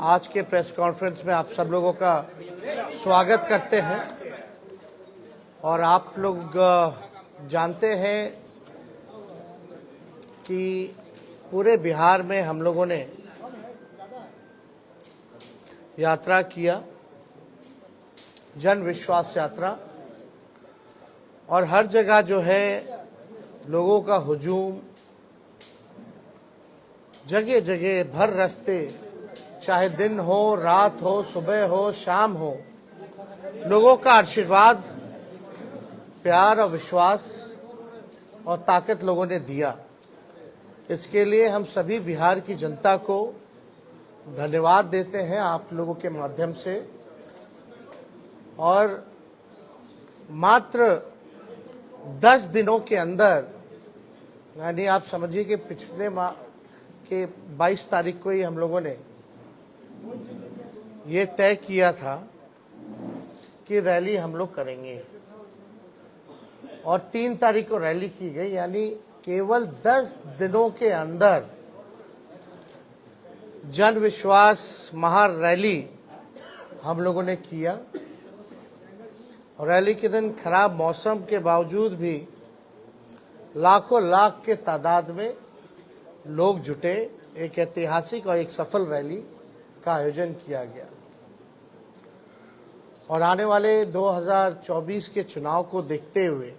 आज के press conference में आप सब लोगों का स्वागत करते हैं। और आप लोग जानते हैं कि पूरे बिहार में हम लोगों ने यात्रा किया, जन विश्वास यात्रा, और हर जगह जो है लोगों का हुजूम, जगह जगह भर रास्ते, चाहे दिन हो, रात हो, सुबह हो, शाम हो, लोगों का आशीर्वाद, प्यार और विश्वास और ताकत लोगों ने दिया। इसके लिए हम सभी बिहार की जनता को धन्यवाद देते हैं आप लोगों के माध्यम से। और मात्र 10 दिनों के अंदर, यानी आप समझिए कि पिछले माह के 22 तारीख को ही हम लोगों ने ये तय किया था कि रैली हम लोग करेंगे, और 3 तारीख को रैली की गई। यानी केवल 10 दिनों के अंदर जन विश्वास महारैली हम लोगों ने किया। और रैली के दिन खराब मौसम के बावजूद भी लाखों लाख के तादाद में लोग जुटे। एक ऐतिहासिक और एक सफल रैली का आयोजन किया गया। और आने वाले 2024 के चुनाव को देखते हुए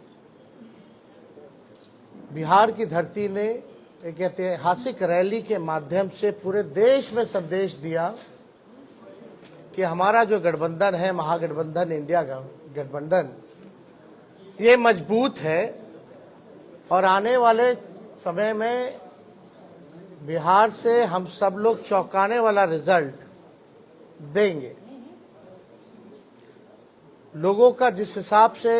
बिहार की धरती ने एक ऐतिहासिक रैली के माध्यम से पूरे देश में संदेश दिया कि हमारा जो गठबंधन है, महागठबंधन, इंडिया गठबंधन, ये मजबूत है और आने वाले समय में बिहार से हम सब लोग चौंकाने वाला रिजल्ट देंगे। लोगों का जिस हिसाब से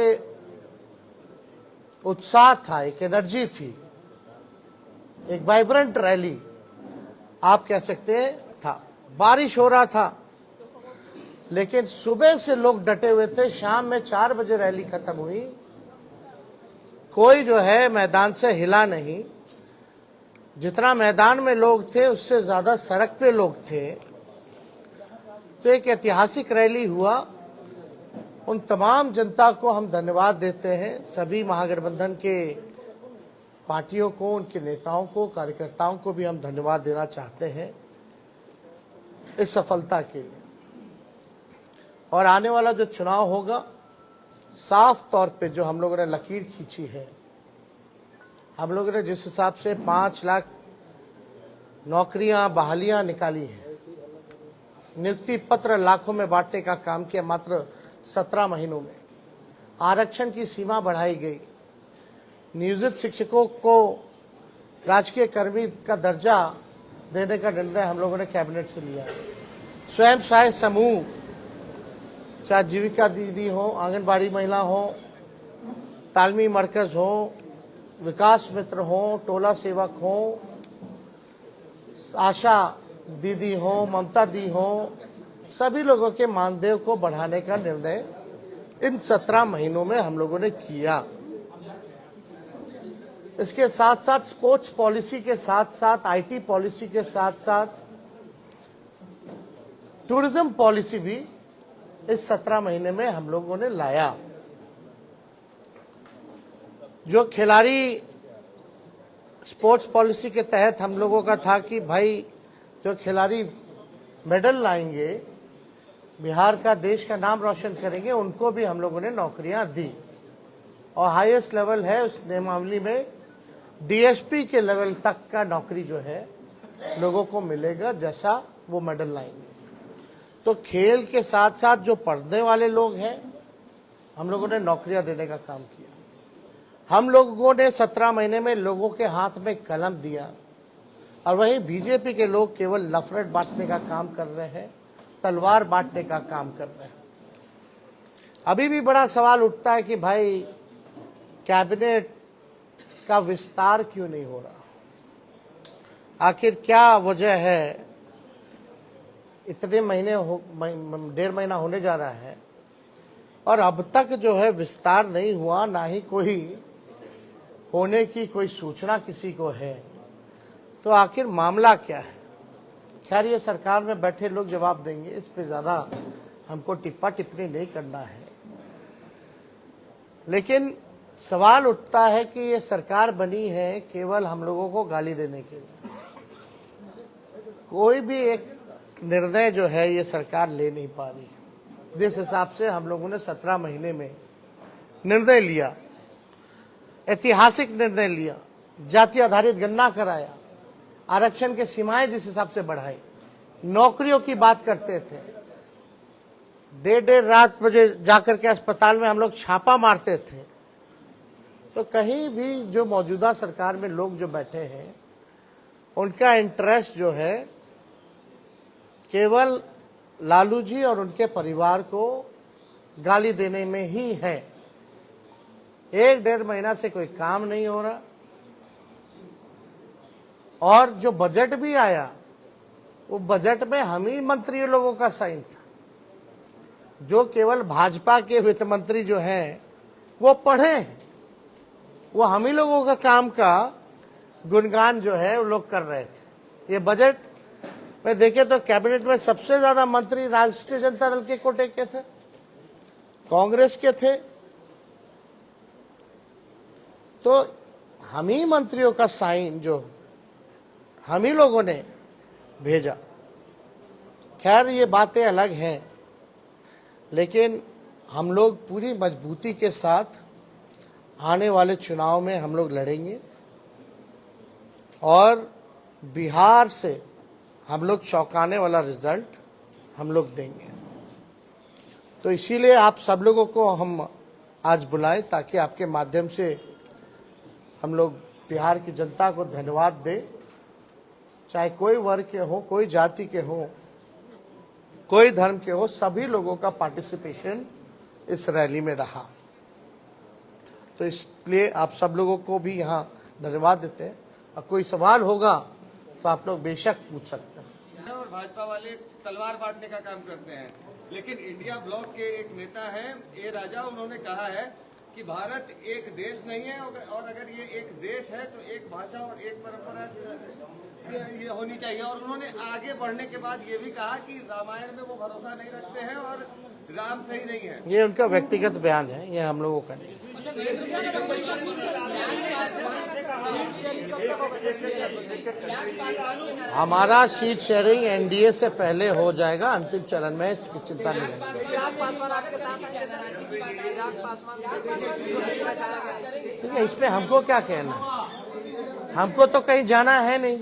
उत्साह था, एक एनर्जी थी, एक वाइब्रेंट रैली आप कह सकते हैं था। बारिश हो रहा था लेकिन सुबह से लोग डटे हुए थे। शाम में 4 बजे रैली खत्म हुई। कोई जो है मैदान से हिला नहीं। जितना मैदान में लोग थे उससे ज्यादा सड़क पे लोग थे। तो एक ऐतिहासिक रैली हुआ। उन तमाम जनता को हम धन्यवाद देते हैं, सभी महागठबंधन के पार्टियों को, उनके नेताओं को, कार्यकर्ताओं को भी हम धन्यवाद देना चाहते हैं इस सफलता के लिए। और आने वाला जो चुनाव होगा, साफ तौर पे जो हम लोगों ने लकीर खींची है, हम लोगों ने जिस हिसाब से 5 लाख नौकरियां, बहालियां निकाली है, नियुक्ति पत्र लाखों में बांटने का काम किया मात्र 17 महीनों में, आरक्षण की सीमा बढ़ाई गई, नियोजित शिक्षकों को राजकीय कर्मी का दर्जा देने का निर्णय हम लोगों ने कैबिनेट से लिया है। स्वयं सहायता समूह, चाहे जीविका दीदी हो, आंगनबाड़ी महिला हो, तालमी मरकज हो, विकास मित्र हो, टोला सेवक हो, आशा दीदी हो, ममता दी हो, सभी लोगों के मानदेय को बढ़ाने का निर्णय इन 17 महीनों में हम लोगों ने किया। इसके साथ साथ स्पोर्ट्स पॉलिसी के साथ साथ, आईटी पॉलिसी के साथ साथ टूरिज्म पॉलिसी भी इस 17 महीने में हम लोगों ने लाया। जो खिलाड़ी स्पोर्ट्स पॉलिसी के तहत हम लोगों का था कि भाई जो खिलाड़ी मेडल लाएंगे, बिहार का, देश का नाम रोशन करेंगे, उनको भी हम लोगों ने नौकरियां दी। और हाईएस्ट लेवल है उस नियमावली में डीएसपी के लेवल तक का नौकरी जो है लोगों को मिलेगा, जैसा वो मेडल लाएंगे। तो खेल के साथ साथ जो पढ़ने वाले लोग हैं, हम लोगों ने नौकरियां देने का काम किया। हम लोगों ने 17 महीने में लोगों के हाथ में कलम दिया। और वहीं बीजेपी के लोग केवल नफरत बांटने का काम कर रहे हैं, तलवार बांटने का काम कर रहे हैं। अभी भी बड़ा सवाल उठता है कि भाई कैबिनेट का विस्तार क्यों नहीं हो रहा, आखिर क्या वजह है। इतने महीने 1.5 महीना होने जा रहा है और अब तक जो है विस्तार नहीं हुआ, ना ही कोई होने की कोई सूचना किसी को है। तो आखिर मामला क्या है? खैर ये सरकार में बैठे लोग जवाब देंगे, इस पे ज़्यादा हमको टिप्पा टिप्पणी नहीं करना है। लेकिन सवाल उठता है कि ये सरकार बनी है केवल हम लोगों को गाली देने के लिए। कोई भी एक निर्णय जो है ये सरकार ले नहीं पा रही। जिस हिसाब से हम लोगों ने 17 महीने में निर्णय लिया, ऐतिहासिक निर्णय लिया, जाति आधारित गणना कराया, आरक्षण के सीमाएं जिस हिसाब से बढ़ाई, नौकरियों की बात करते थे, देर रात बजे जाकर के अस्पताल में हम लोग छापा मारते थे, तो कहीं भी जो मौजूदा सरकार में लोग जो बैठे हैं उनका इंटरेस्ट जो है केवल लालू जी और उनके परिवार को गाली देने में ही है। 1-1.5 महीना से कोई काम नहीं हो रहा, और जो बजट भी आया वो बजट में हम ही मंत्री लोगों का साइन था। जो केवल भाजपा के वित्त मंत्री जो हैं वो पढ़े हैं, वो हम ही लोगों का काम का गुणगान जो है वो लोग कर रहे थे। ये बजट में देखे तो कैबिनेट में सबसे ज्यादा मंत्री राष्ट्रीय जनता दल के कोटे के थे, कांग्रेस के थे, तो हम ही मंत्रियों का साइन जो हम ही लोगों ने भेजा। खैर ये बातें अलग हैं, लेकिन हम लोग पूरी मजबूती के साथ आने वाले चुनाव में हम लोग लड़ेंगे और बिहार से हम लोग चौंकाने वाला रिजल्ट हम लोग देंगे। तो इसीलिए आप सब लोगों को हम आज बुलाएं ताकि आपके माध्यम से हम लोग बिहार की जनता को धन्यवाद दें। चाहे कोई वर्ग के हो, कोई जाति के हो, कोई धर्म के हो, सभी लोगों का पार्टिसिपेशन इस रैली में रहा। तो इसलिए आप सब लोगों को भी यहाँ धन्यवाद देते हैं। और कोई सवाल होगा तो आप लोग बेशक पूछ सकते हैं। और भाजपा वाले तलवार बांटने का काम करते हैं, लेकिन इंडिया ब्लॉक के एक नेता है ए राजा, उन्होंने कहा है कि भारत एक देश नहीं है, और अगर ये एक देश है तो एक भाषा और एक परंपरा ये होनी चाहिए। और उन्होंने आगे बढ़ने के बाद ये भी कहा कि रामायण में वो भरोसा नहीं रखते हैं और राम सही नहीं है। ये उनका व्यक्तिगत बयान है, ये हम लोगों का नहीं। हमारा सीट शेयरिंग एनडीए से पहले हो जाएगा, अंतिम चरण में चिंता नहीं है। इसमें हमको क्या कहना, हमको तो कहीं जाना है नहीं,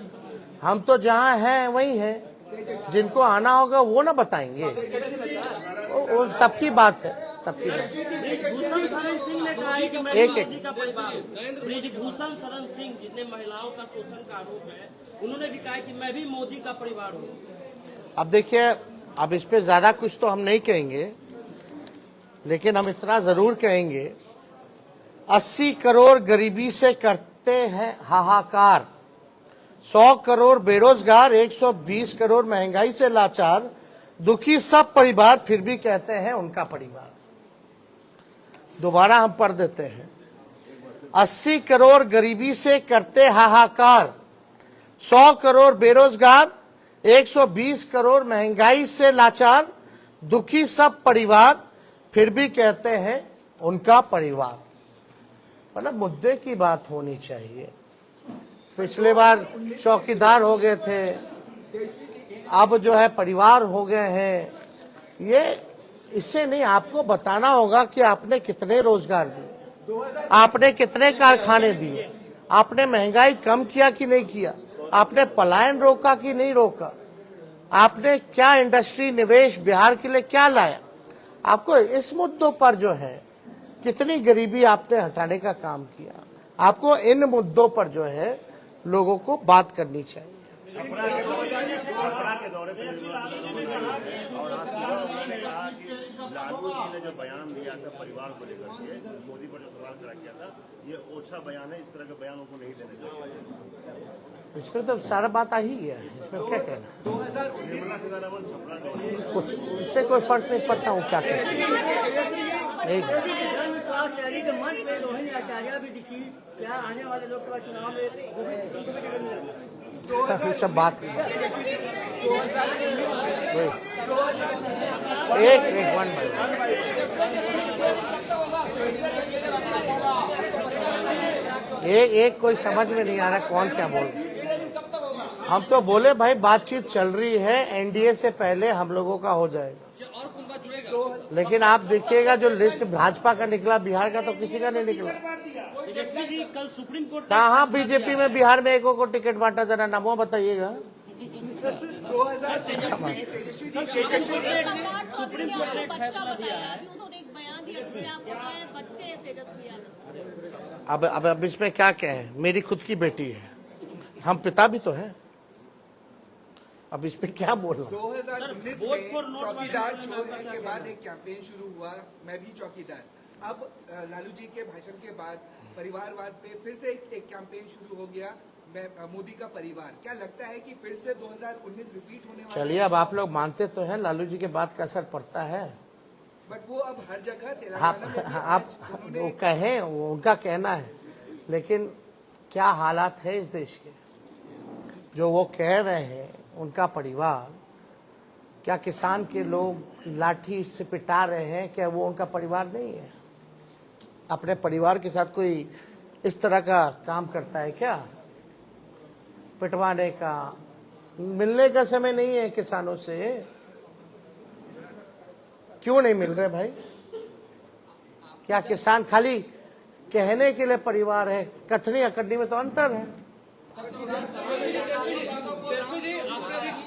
हम तो जहाँ हैं वही हैं। जिनको आना होगा वो ना बताएंगे, वो तब की बात है, तब की बात। ब्रिजभूषण शरण सिंह ने कहा है कि मैं मोदी का परिवार हूं। ब्रिजभूषण शरण सिंह जितने महिलाओं का शोषण का आरोप है, उन्होंने भी कहा कि मैं भी मोदी का परिवार हूं। अब देखिए, अब इस पे ज्यादा कुछ तो हम नहीं कहेंगे, लेकिन हम इतना जरूर कहेंगे 80 करोड़ गरीबी से करते हैं हाहाकार, 100 करोड़ बेरोजगार, 120 करोड़ महंगाई से लाचार, दुखी सब परिवार फिर भी कहते हैं उनका परिवार। दोबारा हम पढ़ देते हैं, 80 करोड़ गरीबी से करते हाहाकार, 100 करोड़ बेरोजगार, 120 करोड़ महंगाई से लाचार, दुखी सब परिवार फिर भी कहते हैं उनका परिवार। मतलब मुद्दे की बात होनी चाहिए। पिछले बार चौकीदार हो गए थे, अब जो है परिवार हो गए हैं। ये इससे नहीं, आपको बताना होगा कि आपने कितने रोजगार दिए, आपने कितने कारखाने दिए, आपने महंगाई कम किया कि नहीं किया, आपने पलायन रोका कि नहीं रोका, आपने क्या इंडस्ट्री निवेश बिहार के लिए क्या लाया। आपको इस मुद्दों पर जो है कितनी गरीबी आपने हटाने का काम किया, आपको इन मुद्दों पर जो है लोगों को बात करनी चाहिए। लालू जी ने जो बयान दिया था परिवार को लेकर के, मोदी पर जो सवाल खड़ा किया था, ये ओछा बयान है, इस तरह के बयानों को नहीं देने चाहिए। इसमें तो सारा बात आ ही गया है, इसमें क्या कहना, कुछ इससे कोई फर्क नहीं पड़ता हूँ क्या सब बात एक वन एक कोई समझ में नहीं आ रहा कौन क्या बोल रहा। हम तो बोले भाई बातचीत चल रही है, एनडीए से पहले हम लोगों का हो जाएगा, लेकिन आप देखिएगा जो लिस्ट भाजपा का निकला, बिहार का तो किसी का नहीं निकला। तेजस्वी जी कल सुप्रीम कोर्ट कहाँ बीजेपी में बिहार में एक को टिकट बांटा, जरा नामों बताइएगा। सुप्रीम कोर्ट ने एक फैसला दिया है। उन्होंने एक बयान दिया जिसमें आपको कहा है बच्चे हैं तेजस्वी यादव। अब इसमें क्या है, मेरी खुद की बेटी है, हम पिता भी तो हैं, अब इस पे क्या बोलना। 2019 में चौकीदार चोर है के बाद एक कैंपेन शुरू हुआ, मैं भी चौकीदार। अब लालू जी के भाषण के बाद परिवारवाद पे फिर से एक कैंपेन शुरू हो गया, मैं मोदी का परिवार। क्या लगता है कि फिर से 2019 रिपीट होने वाला है? चलिए, अब आप लोग मानते तो हैं लालू जी के बात का असर पड़ता है, बट वो अब हर जगह तेलंगाना में भी आप वो कहें, वो उनका कहना है, लेकिन क्या हालात है इस देश के, जो वो कह रहे हैं उनका परिवार, क्या किसान के लोग लाठी से पिटा रहे हैं, क्या वो उनका परिवार नहीं है? अपने परिवार के साथ कोई इस तरह का काम करता है क्या? पिटवाने का, मिलने का समय नहीं है किसानों से। क्यों नहीं मिल रहे भाई? क्या किसान खाली कहने के लिए परिवार है? कथनी अकड़नी में तो अंतर है।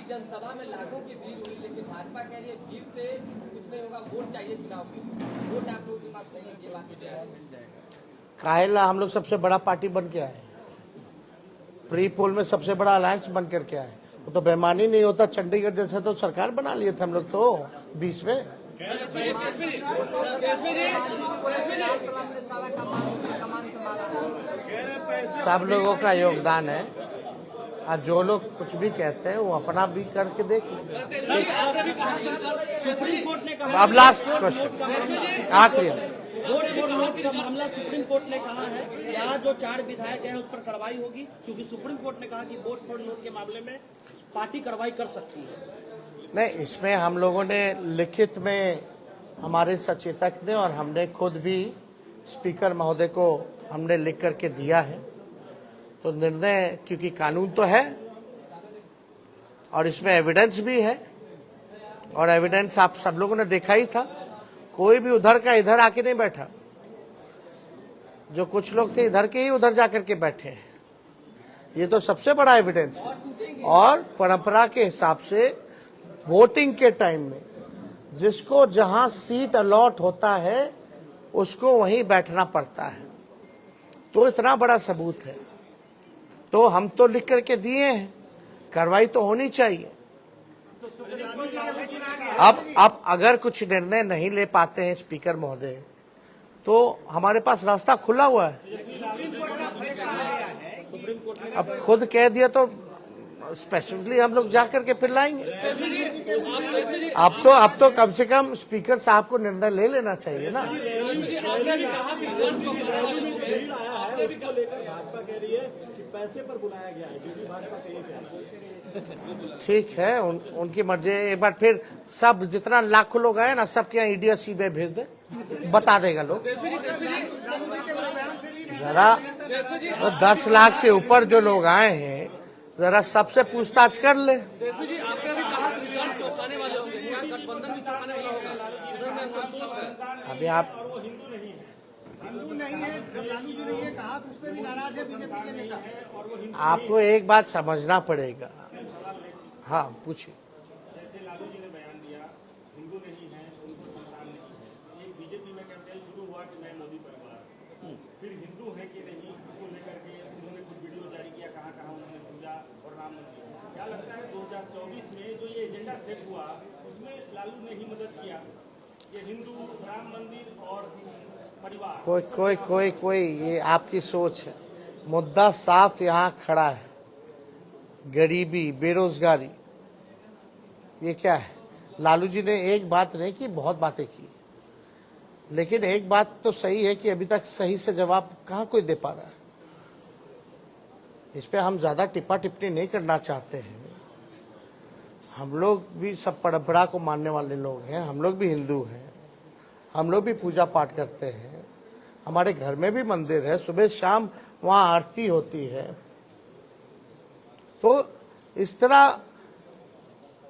जनसभा में लाखों की भीड़ हुई, लेकिन भाजपा कह रही है भीड़ से कुछ नहीं होगा, वोट चाहिए चुनाव के लिए। वोट आप लोगों के पास नहीं है, ये बात काहेला हम लोग सबसे बड़ा पार्टी बन के आए, प्री पोल में सबसे बड़ा अलायंस बन करके आए। वो तो बेईमानी नहीं होता, चंडीगढ़ जैसे तो सरकार बना लिए थे हम लोग तो 20 में। सब लोगों का योगदान है, और जो लोग कुछ भी कहते हैं वो अपना भी करके देख लें। सुप्रीम कोर्ट ने कहा, अब लास्ट क्वेश्चन, आखिरी। वोट फॉर नोट का मामला सुप्रीम कोर्ट ने कहा है कि आज जो 4 विधायक हैं उस पर कार्रवाई होगी, क्योंकि सुप्रीम कोर्ट ने कहा कि वोट फॉर नोट के मामले में पार्टी कार्रवाई कर सकती है। नहीं, इसमें हम लोगों ने लिखित में हमारे सचेतक ने और हमने खुद भी स्पीकर महोदय को हमने लिख करके दिया है। तो निर्णय, क्योंकि कानून तो है और इसमें एविडेंस भी है, और एविडेंस आप सब लोगों ने देखा ही था, कोई भी उधर का इधर आके नहीं बैठा। जो कुछ लोग थे इधर के ही उधर जाकर के बैठे हैं, ये तो सबसे बड़ा एविडेंस है। और परंपरा के हिसाब से वोटिंग के टाइम में जिसको जहां सीट अलॉट होता है उसको वहीं बैठना पड़ता है, तो इतना बड़ा सबूत है। तो हम तो लिख करके दिए हैं, कार्रवाई तो होनी चाहिए। अब अगर कुछ निर्णय नहीं ले पाते हैं स्पीकर महोदय, तो हमारे पास रास्ता खुला हुआ है। अब खुद कह दिया तो स्पेसिफिकली हम लोग जाकर के फिर लाएंगे। अब तो कम से कम स्पीकर साहब को निर्णय ले लेना चाहिए ना। उसको लेकर भाजपा कह रही है कि पैसे पर बुलाया गया है, जो भी भाजपा कह रही है। ठीक है, उनकी मर्जी। एक बार फिर सब जितना लाखों लोग आए ना, सबके यहाँ ईडी सीबीआई भेज दे, बता देगा लोग। जरा 10 लाख से ऊपर जो लोग आए हैं, जरा सबसे पूछताछ कर ले। अभी आप हिंदू नहीं है, लालू जी ने ये कहा तो उस पर भी नाराज है बीजेपी के नेता। आपको एक बात समझना पड़ेगा। हाँ, पूछिए। जैसे लालू जी ने बयान दिया, हिंदू नहीं है, उनको संतान नहीं। एक बीजेपी में कैंपेन शुरू हुआ कि मैं मोदी परिवार, फिर हिंदू है कि नहीं, उसको लेकर के उन्होंने कुछ वीडियो जारी किया, कहाँ कहाँ उन्होंने पूजा और राम मंदिर। क्या लगता है 2024 में जो ये एजेंडा सेट हुआ, उसमें लालू ने ही मदद किया, ये हिंदू, राम मंदिर और परिवार? कोई ये आपकी सोच है। मुद्दा साफ यहाँ खड़ा है, गरीबी, बेरोजगारी। ये क्या है? लालू जी ने एक बात नहीं की, बहुत बातें की, लेकिन एक बात तो सही है कि अभी तक सही से जवाब कहाँ कोई दे पा रहा है। इस पे हम ज्यादा टिप्पा टिप्पणी नहीं करना चाहते हैं। हम लोग भी सब परंपरा को मानने वाले लोग हैं, हम लोग भी हिंदू हैं, हम लोग भी पूजा पाठ करते हैं, हमारे घर में भी मंदिर है, सुबह शाम वहाँ आरती होती है। तो इस तरह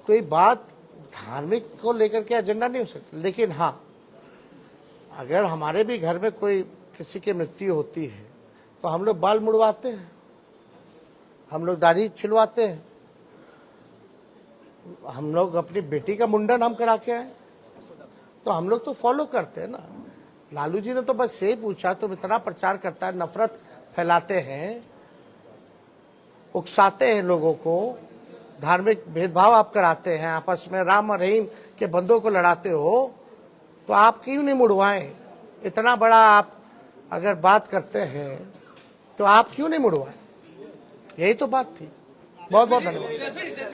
कोई बात धार्मिक को लेकर के एजेंडा नहीं हो सकता। लेकिन हाँ, अगर हमारे भी घर में कोई किसी की मृत्यु होती है तो हम लोग बाल मुड़वाते हैं, हम लोग दाढ़ी छिलवाते हैं, हम लोग अपनी बेटी का मुंडन हम करा के आए, तो हम लोग तो फॉलो करते हैं ना। लालू जी ने तो बस यही पूछा, तुम इतना प्रचार करता है, नफरत फैलाते हैं, उकसाते हैं लोगों को, धार्मिक भेदभाव आप कराते हैं, आपस में राम और रहीम के बंदों को लड़ाते हो, तो आप क्यों नहीं मुड़वाएं? इतना बड़ा आप अगर बात करते हैं तो आप क्यों नहीं मुड़वाएं? यही तो बात थी। बहुत बहुत धन्यवाद।